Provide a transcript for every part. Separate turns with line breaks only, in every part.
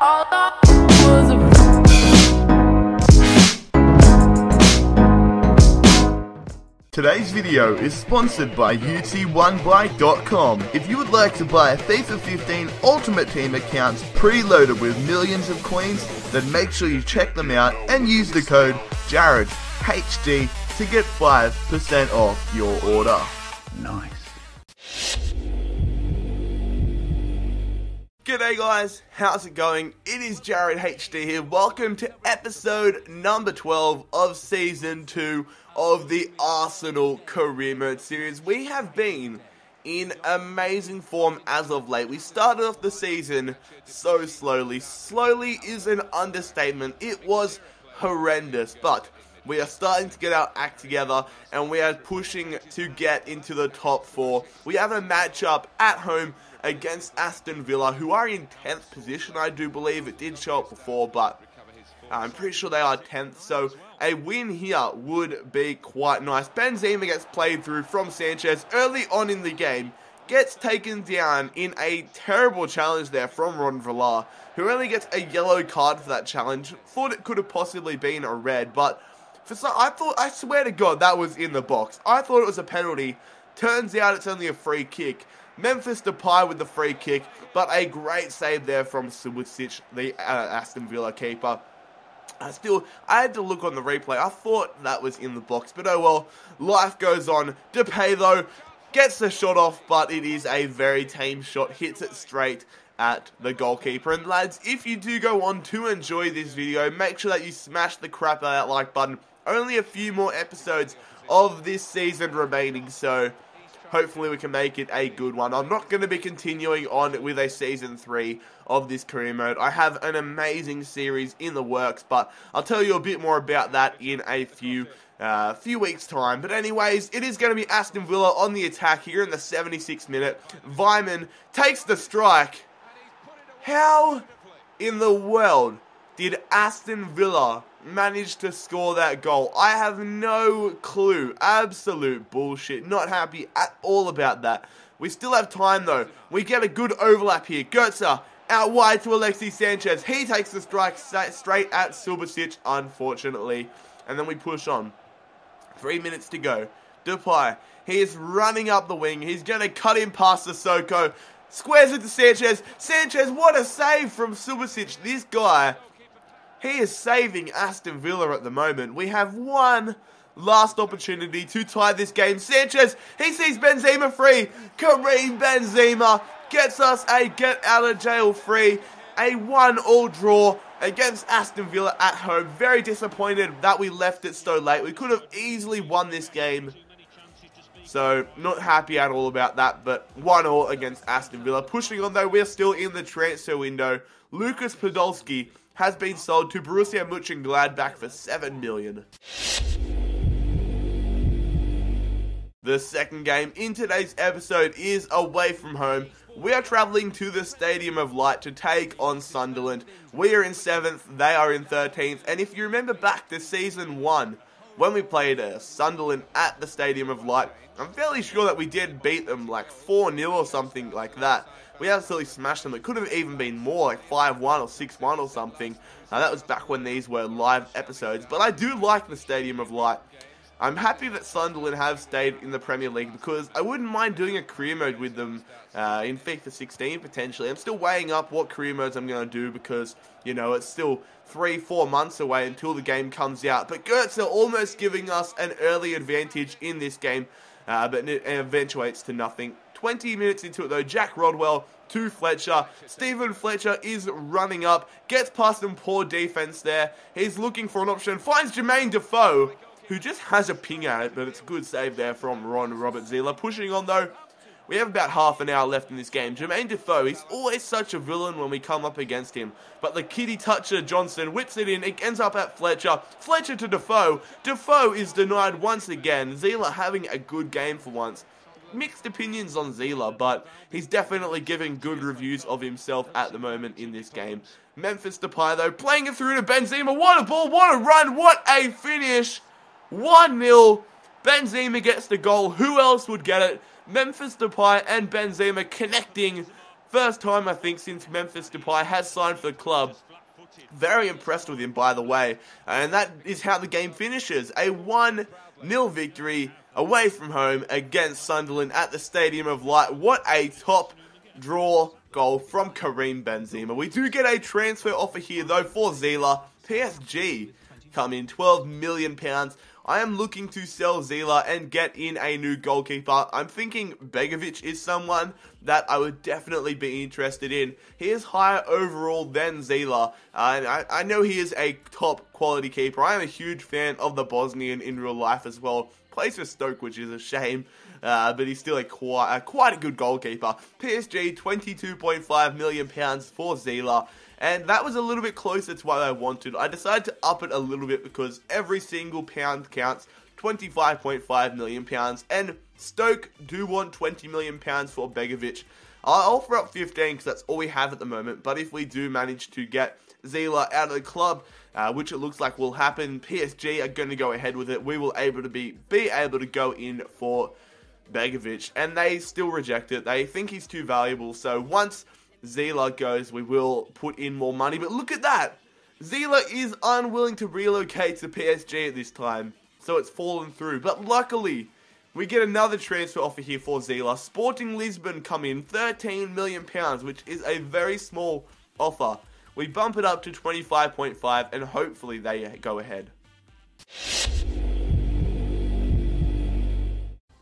All I was a
Today's video is sponsored by UT1Buy.com. If you would like to buy a FIFA 15 Ultimate Team accounts preloaded with millions of coins, then make sure you check them out and use the code JarradHD to get 5% off your order.
Nice.
G'day guys, how's it going? It is JarradHD here. Welcome to episode number 12 of season 2 of the Arsenal Career Mode series. We have been in amazing form as of late. We started off the season so slowly. Slowly is an understatement. It was horrendous, but we are starting to get our act together and we are pushing to get into the top 4. We have a matchup at home against Aston Villa, who are in 10th position, I do believe. It did show up before, but I'm pretty sure they are 10th, so a win here would be quite nice. Benzema gets played through from Sanchez early on in the game, gets taken down in a terrible challenge there from Ron Villar, who only gets a yellow card for that challenge. Thought it could have possibly been a red, but for some, I swear to God that was in the box. I thought it was a penalty. Turns out it's only a free kick. Memphis Depay with the free kick, but a great save there from Subasic, the Aston Villa keeper. I had to look on the replay. I thought that was in the box, but oh well. Life goes on. Depay, though, gets the shot off, but it is a very tame shot. Hits it straight at the goalkeeper. And lads, if you do go on to enjoy this video, make sure that you smash the crap out of that like button. Only a few more episodes of this season remaining, so hopefully we can make it a good one. I'm not going to be continuing on with a season 3 of this career mode. I have an amazing series in the works, but I'll tell you a bit more about that in a few weeks' time. But anyways, it is going to be Aston Villa on the attack here in the 76th minute. Weimann takes the strike. How in the world did Aston Villa manage to score that goal? I have no clue. Absolute bullshit. Not happy at all about that. We still have time though. We get a good overlap here. Götze out wide to Alexis Sanchez. He takes the strike straight at Subasic, unfortunately. And then we push on. 3 minutes to go. Depay. He is running up the wing. He's going to cut in past Sissoko. Squares it to Sanchez. Sanchez, what a save from Subasic. This guy, he is saving Aston Villa at the moment. We have one last opportunity to tie this game. Sanchez, he sees Benzema free. Karim Benzema gets us a get out of jail free. A 1-1 draw against Aston Villa at home. Very disappointed that we left it so late. We could have easily won this game. So, not happy at all about that, but 1-1 against Aston Villa. Pushing on though, we're still in the transfer window. Lucas Podolski has been sold to Borussia Mönchengladbach for 7 million. The second game in today's episode is away from home. We are travelling to the Stadium of Light to take on Sunderland. We are in 7th, they are in 13th, and if you remember back to Season 1, when we played Sunderland at the Stadium of Light, I'm fairly sure that we did beat them like 4-0 or something like that. We absolutely smashed them. It could have even been more, like 5-1 or 6-1 or something. That was back when these were live episodes. But I do like the Stadium of Light. I'm happy that Sunderland have stayed in the Premier League because I wouldn't mind doing a career mode with them in FIFA 16 potentially. I'm still weighing up what career modes I'm going to do because, you know, it's still 3-4 months away until the game comes out. But Götze almost giving us an early advantage in this game, but it eventuates to nothing. 20 minutes into it though, Jack Rodwell to Fletcher. Stephen Fletcher is running up, gets past some poor defense there. He's looking for an option, finds Jermaine Defoe, who just has a ping at it, but it's a good save there from Robert Zieler. Pushing on though, we have about half an hour left in this game. Jermaine Defoe, he's always such a villain when we come up against him. But the kitty toucher Johnson whips it in, it ends up at Fletcher. Fletcher to Defoe. Defoe is denied once again. Zieler having a good game for once. Mixed opinions on Zieler, but he's definitely giving good reviews of himself at the moment in this game. Memphis Depay though, playing it through to Benzema. What a ball, what a run, what a finish. 1-0. Benzema gets the goal. Who else would get it? Memphis Depay and Benzema connecting First time, I think, since Memphis Depay has signed for the club. Very impressed with him, by the way. And that is how the game finishes. A 1-0 victory away from home against Sunderland at the Stadium of Light. What a top draw goal from Karim Benzema. We do get a transfer offer here, though, for Zila. PSG come in, £12 million. I am looking to sell Zila and get in a new goalkeeper. I'm thinking Begovic is someone that I would definitely be interested in. He is higher overall than Zila, and I know he is a top quality keeper. I am a huge fan of the Bosnian in real life as well. Plays for Stoke, which is a shame, but he's still quite a good goalkeeper. PSG, £22.5 million for Zila. And that was a little bit closer to what I wanted. I decided to up it a little bit because every single pound counts. £25.5 million. And Stoke do want £20 million for Begovic. I'll offer up 15 because that's all we have at the moment. But if we do manage to get Zila out of the club, which it looks like will happen, PSG are going to go ahead with it. We will be able to go in for Begovic. And they still reject it. They think he's too valuable. So once Zila goes, we will put in more money. But look at that. Zila is unwilling to relocate to PSG at this time. So it's fallen through. But luckily, we get another transfer offer here for Zila. Sporting Lisbon come in, £13 million, which is a very small offer. We bump it up to 25.5 and hopefully they go ahead.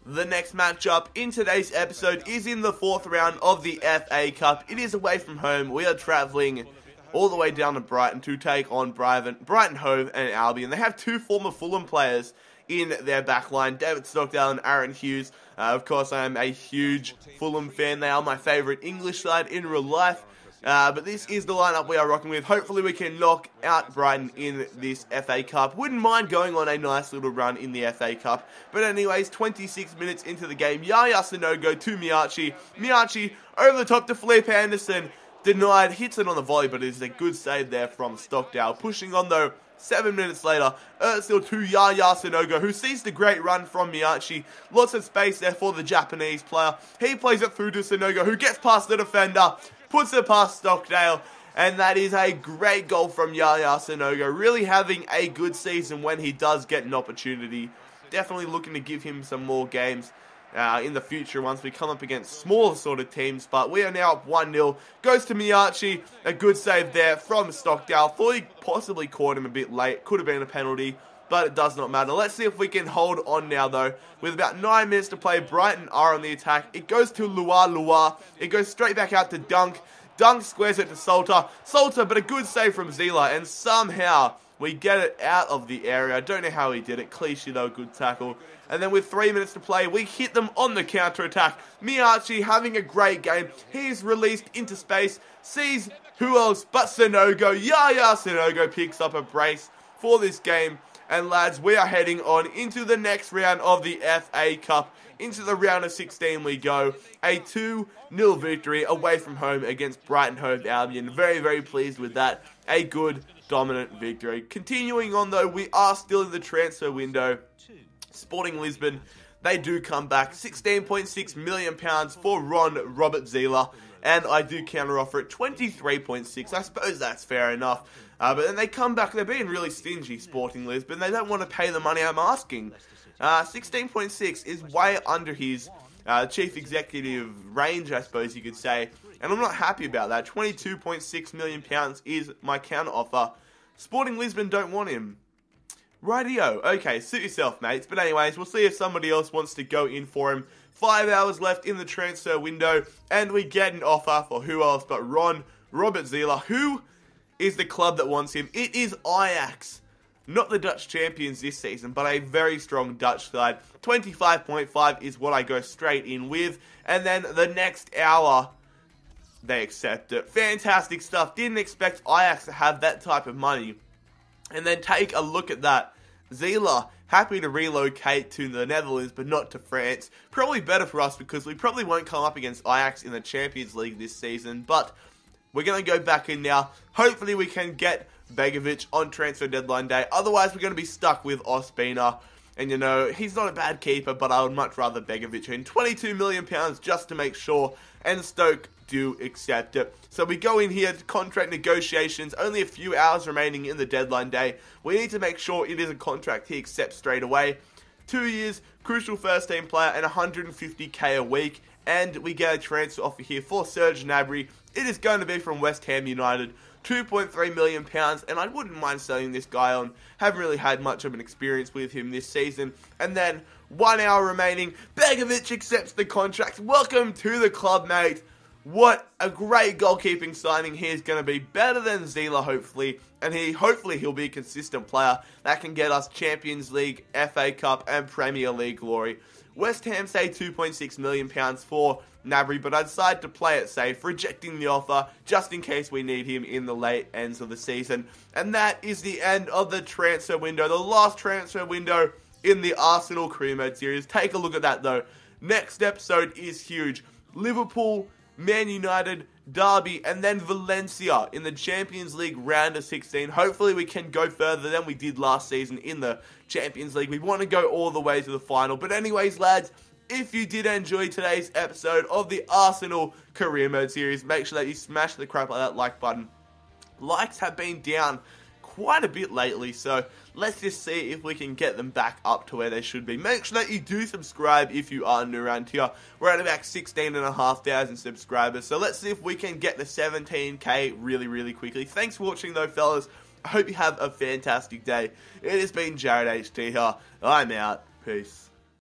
The next matchup in today's episode is in the 4th round of the FA Cup. It is away from home. We are travelling all the way down to Brighton to take on Brighton Hove and Albion. They have two former Fulham players in their backline, David Stockdale and Aaron Hughes. Of course, I am a huge Fulham fan. They are my favourite English side in real life. But this is the lineup we are rocking with. Hopefully we can knock out Brighton in this FA Cup. Wouldn't mind going on a nice little run in the FA Cup. But anyways, 26 minutes into the game, Yaya Sanogo to Miyachi. Miyachi over the top to Felipe Anderson. Denied, hits it on the volley, but it is a good save there from Stockdale. Pushing on though, 7 minutes later, Özil to Yaya Sanogo, who sees the great run from Miyachi. Lots of space there for the Japanese player. He plays it through to Sanogo, who gets past the defender. Puts it past Stockdale, and that is a great goal from Yaya Sanogo. Really having a good season when he does get an opportunity. Definitely looking to give him some more games in the future once we come up against smaller sort of teams. But we are now up 1-0. Goes to Miyachi. A good save there from Stockdale. Thought he possibly caught him a bit late. Could have been a penalty, but it does not matter. Let's see if we can hold on now, though. With about 9 minutes to play, Brighton are on the attack. It goes to Lua. It goes straight back out to Dunk. Dunk squares it to Salter. Salter, but a good save from Zila. And somehow we get it out of the area. I don't know how he did it. Clichy, though, good tackle. And then with 3 minutes to play, we hit them on the counter-attack. Miyachi having a great game. He's released into space. Sees who else but Sanogo. Yaya Sanogo picks up a brace for this game. And lads, we are heading on into the next round of the FA Cup. Into the round of 16 we go. A 2-0 victory away from home against Brighton Hove Albion. Very, very pleased with that. A good, dominant victory. Continuing on though, we are still in the transfer window. Sporting Lisbon, they do come back. £16.6 million for Robert Zila. And I do counter offer at 23.6. I suppose that's fair enough. But then they come back. They're being really stingy, Sporting Lisbon. They don't want to pay the money I'm asking. 16.6 is way under his chief executive range, I suppose you could say. And I'm not happy about that. £22.6 million is my counter offer. Sporting Lisbon don't want him. Rightio. Okay, suit yourself, mates. But anyways, we'll see if somebody else wants to go in for him. 5 hours left in the transfer window. And we get an offer for who else but Robert Zila. Who is the club that wants him? It is Ajax. Not the Dutch champions this season, but a very strong Dutch side. 25.5 is what I go straight in with. And then the next hour, they accept it. Fantastic stuff. Didn't expect Ajax to have that type of money. And then take a look at that. Zila, happy to relocate to the Netherlands, but not to France. Probably better for us because we probably won't come up against Ajax in the Champions League this season. But we're going to go back in now. Hopefully we can get Begovic on transfer deadline day. Otherwise we're going to be stuck with Ospina. And you know, he's not a bad keeper, but I would much rather Begovic in. £22 million just to make sure. And Stoke do accept it. So we go in here to contract negotiations, only a few hours remaining in the deadline day. We need to make sure it is a contract he accepts straight away. 2 years, crucial first team player, and 150k a week. And we get a transfer offer here for Serge Gnabry. It is going to be from West Ham United. £2.3 million, and I wouldn't mind selling this guy on. Haven't really had much of an experience with him this season. And then, 1 hour remaining, Begovic accepts the contract. Welcome to the club, mate. What a great goalkeeping signing. He's going to be better than Zila, hopefully. And hopefully he'll be a consistent player that can get us Champions League, FA Cup, and Premier League glory. West Ham say £2.6 million for Gnabry, but I decided to play it safe, rejecting the offer, just in case we need him in the late ends of the season. And that is the end of the transfer window, the last transfer window in the Arsenal career mode series. Take a look at that, though. Next episode is huge. Liverpool, Man United, Derby, and then Valencia in the Champions League round of 16. Hopefully we can go further than we did last season in the Champions League. We want to go all the way to the final. But anyways, lads, if you did enjoy today's episode of the Arsenal Career Mode series, make sure that you smash the crap out of that like button. Likes have been down quite a bit lately, so let's just see if we can get them back up to where they should be. Make sure that you do subscribe if you are new around here. We're at about 16,500 subscribers, so let's see if we can get the 17k really quickly. Thanks for watching though, fellas. I hope you have a fantastic day. It has been JarradHD here. I'm out. Peace.